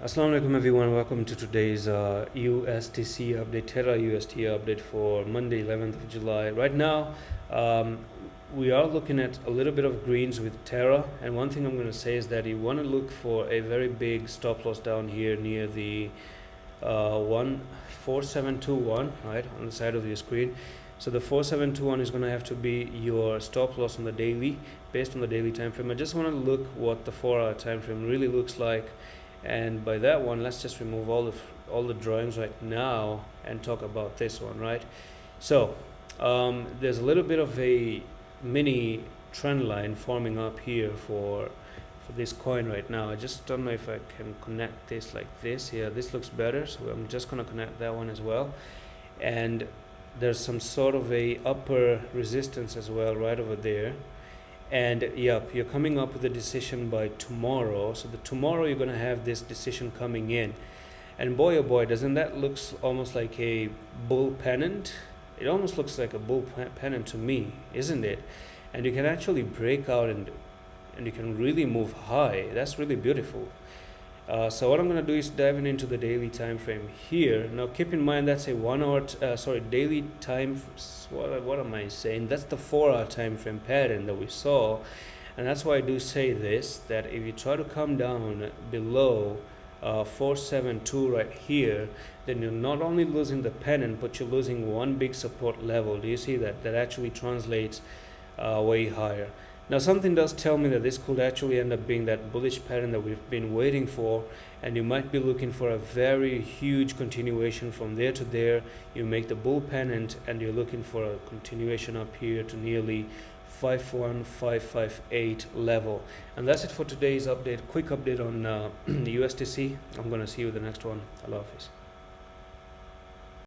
Assalamu alaikum everyone, welcome to today's USDC update, Terra USD update for Monday 11th of July. Right now we are looking at a little bit of greens with Terra, and one thing I'm going to say is that you want to look for a very big stop loss down here near the 14721, right, on the side of your screen. So the 4721 is going to have to be your stop loss on the daily, based on the daily time frame. I just want to look what the 4-hour time frame really looks like. And by that one, let's just remove all the drawings right now and talk about this one, right? So there's a little bit of a mini trend line forming up here for this coin right now. I just don't know if I can connect this like this. Yeah, this looks better, so I'm just gonna connect that one as well. And there's some sort of a upper resistance as well right over there. And yep, you're coming up with a decision by tomorrow. So tomorrow you're going to have this decision coming in, and boy oh boy, doesn't that looks almost like a bull pennant? It almost looks like a bull pennant to me, isn't it? And you can actually break out and you can really move high. That's really beautiful. So what I'm going to do is diving into the daily time frame here. Now keep in mind that's a 1 hour daily time. What am I saying? That's the 4-hour time frame pattern that we saw, and that's why I do say this, that if you try to come down below 472 right here, then you're not only losing the pennant, but you're losing one big support level. Do you see that? That actually translates way higher. Now something does tell me that this could actually end up being that bullish pattern that we've been waiting for, and you might be looking for a very huge continuation from there to there. You make the bull pennant and you're looking for a continuation up here to nearly 51558 level. And that's it for today's update. Quick update on the USDC. I'm going to see you in the next one. Allah Hafiz.